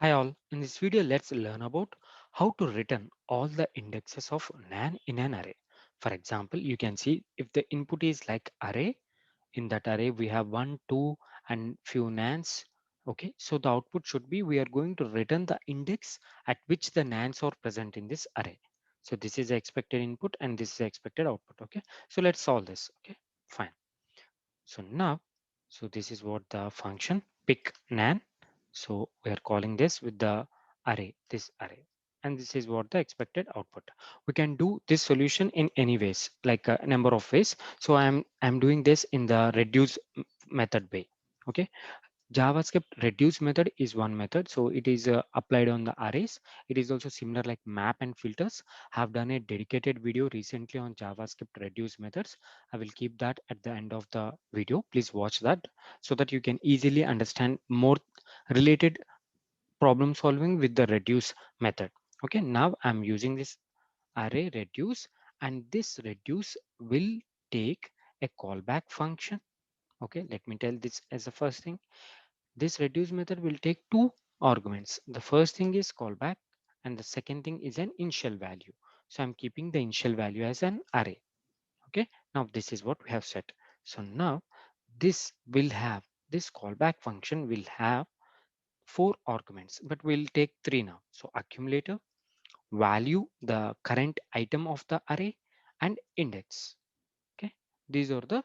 Hi all, in this video let's learn about how to return all the indexes of NaN in an array. For example, you can see if the input is like array, in that array we have 1, 2 and few NaNs. Okay, so the output should be we are going to return the index at which the NaNs are present in this array. So this is the expected input and this is the expected output. Okay, so let's solve this. Okay, fine. So now, so this is what the function pick NaN. So we are calling this with the array, this array. And this is what the expected output. We can do this solution in any ways, like a number of ways. So I'm doing this in the reduce method way. Okay. JavaScript reduce method is one method. So it is applied on the arrays. It is also similar like map and filters. I have done a dedicated video recently on JavaScript reduce methods. I will keep that at the end of the video. Please watch that so that you can easily understand more related problem solving with the reduce method. Okay, now I'm using this array reduce and this reduce will take a callback function. Okay, let me tell this as the first thing. This reduce method will take two arguments. The first thing is callback and the second thing is an initial value. So I'm keeping the initial value as an array. Okay, now this is what we have set. So now this will have this callback function will have four arguments, but we'll take three now. So accumulator, value, the current item of the array, and index. Okay, these are the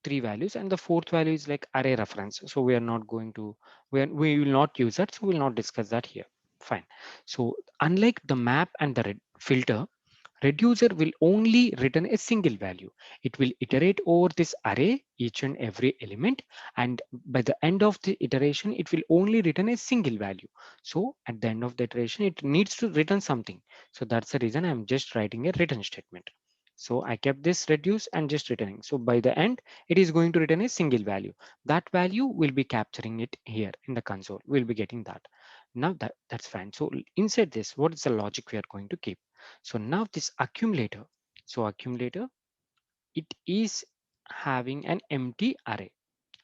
three values, and the fourth value is like array reference. So we are not going to, we will not use that. So we'll not discuss that here. Fine. So unlike the map and the filter, reducer will only return a single value. It will iterate over this array, each and every element, and by the end of the iteration, it will only return a single value. So at the end of the iteration, it needs to return something. So that's the reason I'm just writing a return statement. So I kept this reduce and just returning. So by the end, it is going to return a single value. That value will be capturing it here in the console. We'll be getting that. Now that's fine. So inside this, what is the logic we are going to keep? So now this accumulator. So accumulator, it is having an empty array.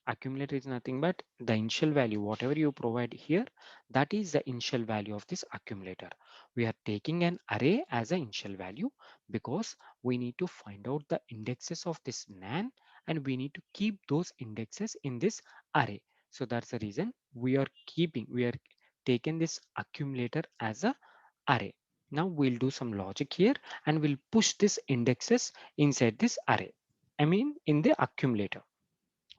Accumulator is nothing but the initial value, whatever you provide here, that is the initial value of this accumulator. We are taking an array as an initial value because we need to find out the indexes of this NaN and we need to keep those indexes in this array. So that's the reason we are taking this accumulator as a array. Now we'll do some logic here and we'll push this indexes inside this array. I mean in the accumulator.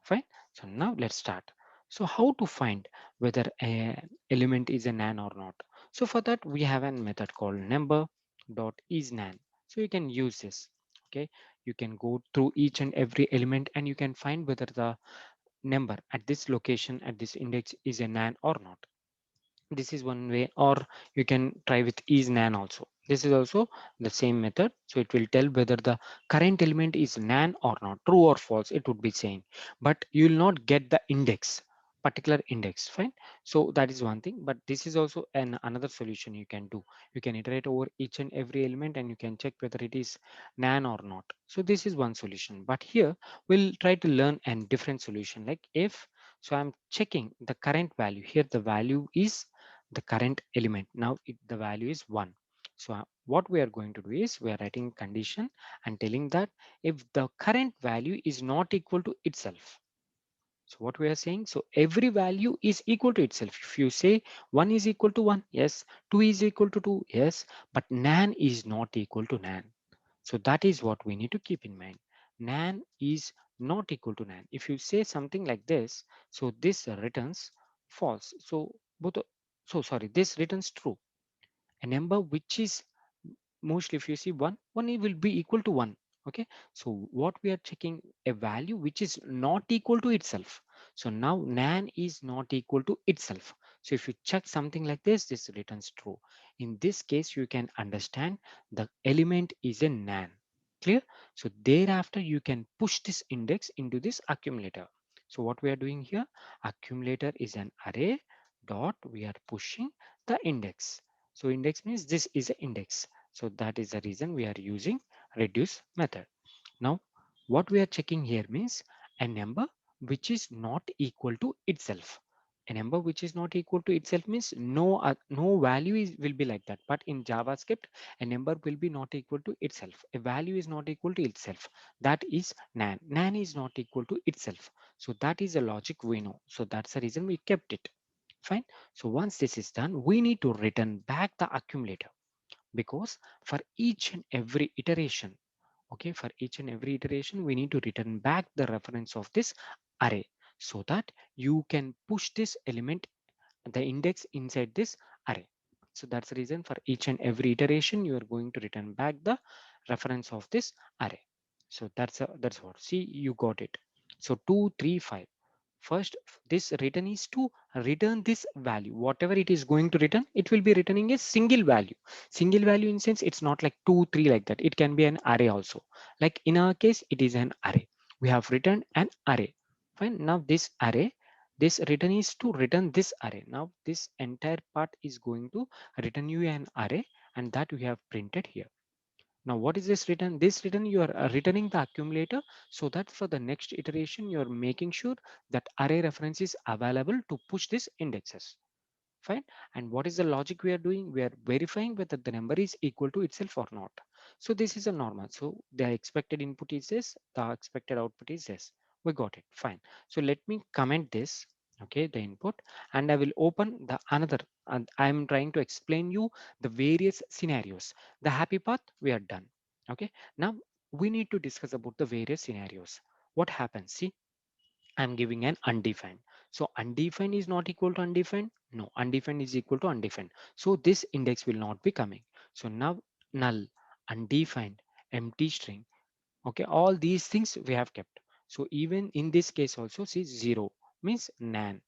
Fine. So now let's start. So how to find whether an element is a NaN or not? So for that we have a method called number dot is NaN. So you can use this. Okay. You can go through each and every element and you can find whether the number at this location at this index is a NaN or not. This is one way, or you can try with is NaN also. This is also the same method. So it will tell whether the current element is NaN or not, true or false, it would be saying, but you will not get the index, particular index. Fine. So that is one thing, but this is also another solution you can do. You can iterate over each and every element and you can check whether it is NaN or not. So this is one solution, but here we'll try to learn a different solution. Like if, so I'm checking the current value here, the value is the current element. Now the value is 1. So what we are going to do is we are writing condition and telling that if the current value is not equal to itself. So what we are saying, so every value is equal to itself. If you say 1 is equal to 1, yes, 2 is equal to 2, yes, but NaN is not equal to NaN. So that is what we need to keep in mind. NaN is not equal to NaN. If you say something like this, so this returns false. So both, so sorry, this returns true. A number which is mostly, if you see 1 it will be equal to 1. Okay, so what we are checking, a value which is not equal to itself. So now NaN is not equal to itself. So if you check something like this returns true. In this case you can understand the element is a NaN. Clear? So thereafter you can push this index into this accumulator. So what we are doing here, accumulator is an array dot we are pushing the index. So index means this is an index. So that is the reason we are using reduce method. Now, what we are checking here means a number which is not equal to itself. A number which is not equal to itself means no value will be like that. But in JavaScript, a number will be not equal to itself. A value is not equal to itself. That is NaN. NaN is not equal to itself. So that is a logic we know. So that's the reason we kept it. Fine. So once this is done, we need to return back the accumulator, because for each and every iteration, okay, for each and every iteration, we need to return back the reference of this array, so that you can push this element, the index inside this array. So that's the reason for each and every iteration you are going to return back the reference of this array. So that's what, see, you got it. So 2 3 5, first this return is to return this value. Whatever it is going to return, it will be returning a single value. Single value in sense, it's not like 2 3 like that. It can be an array also. Like in our case, it is an array. We have returned an array. Fine. Now this array, this return is to return this array. Now this entire part is going to return you an array, and that we have printed here. Now what is this return? This return, you are returning the accumulator, so that for the next iteration you are making sure that array reference is available to push this indexes. Fine. And what is the logic we are doing? We are verifying whether the number is equal to itself or not. So this is a normal. So the expected input is this, the expected output is this. We got it. Fine. So let me comment this. Okay, the input, and I will open the another, and I'm trying to explain you the various scenarios. The happy path we are done. Okay. Now we need to discuss about the various scenarios. What happens? See, I'm giving an undefined. So undefined is not equal to undefined. No, undefined is equal to undefined. So this index will not be coming. So now null, undefined, empty string. Okay, all these things we have kept. So even in this case also, see, 0 means NaN.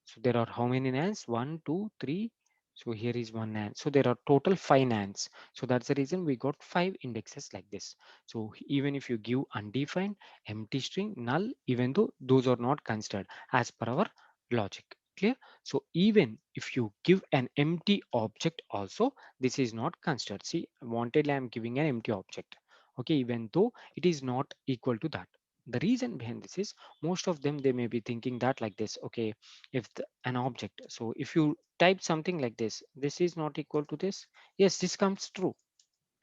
So there are how many nans? 1, 2, 3. So here is one nan. So there are total 5 nans. So that's the reason we got 5 indexes like this. So even if you give undefined, empty string, null, even though those are not considered as per our logic. Clear? So even if you give an empty object also, this is not considered. See, wanted, I am giving an empty object. Okay, even though it is not equal to that. The reason behind this is, most of them, they may be thinking that like this. Okay, if an object, so if you type something like this is not equal to this, yes, this comes true.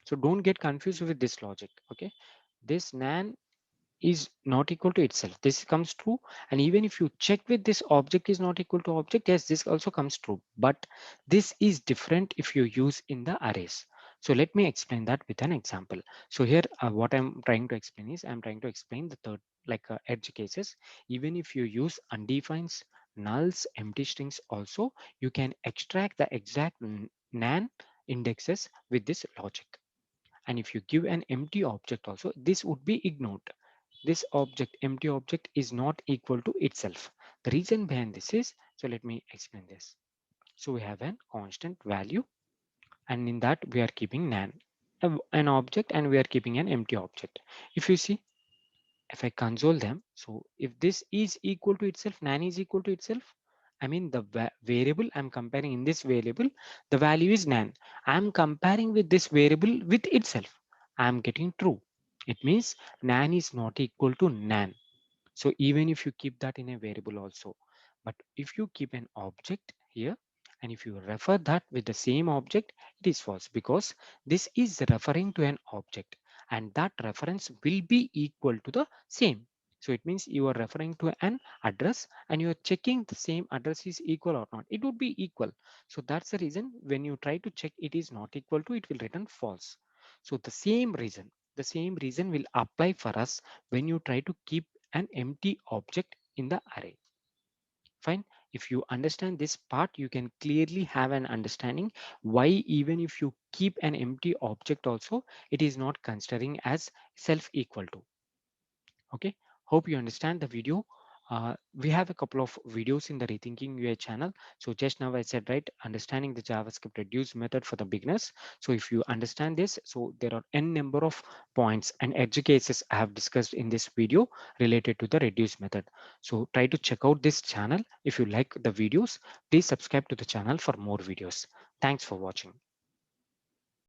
So don't get confused with this logic. Okay, this nan is not equal to itself, this comes true. And even if you check with this object is not equal to object, yes, this also comes true. But this is different if you use in the arrays. So let me explain that with an example. So here what I'm trying to explain is, I'm trying to explain the third, like edge cases. Even if you use undefined, nulls, empty strings also, you can extract the exact nan indexes with this logic. And if you give an empty object also, this would be ignored. This object, empty object, is not equal to itself. The reason behind this is, so let me explain this. So we have an constant value, and in that we are keeping nan, an object, and we are keeping an empty object. If you see, if I console them, so if this is equal to itself, nan is equal to itself, I mean the variable I'm comparing, in this variable, the value is nan. I'm comparing with this variable with itself. I'm getting true. It means nan is not equal to nan. So even if you keep that in a variable also, but if you keep an object here, and if you refer that with the same object, it is false, because this is referring to an object, and that reference will be equal to the same. So it means you are referring to an address, and you are checking the same address is equal or not. It would be equal. So that's the reason when you try to check it is not equal to, it will return false. So the same reason will apply for us when you try to keep an empty object in the array. Fine. If you understand this part, you can clearly have an understanding why even if you keep an empty object also, it is not considering as self equal to. Okay, hope you understand the video. We have a couple of videos in the Rethinking UI channel. So just now I said, right, understanding the JavaScript reduce method for the beginners. So if you understand this, so there are n number of points and edge cases I have discussed in this video related to the reduce method. So try to check out this channel. If you like the videos, please subscribe to the channel for more videos. Thanks for watching.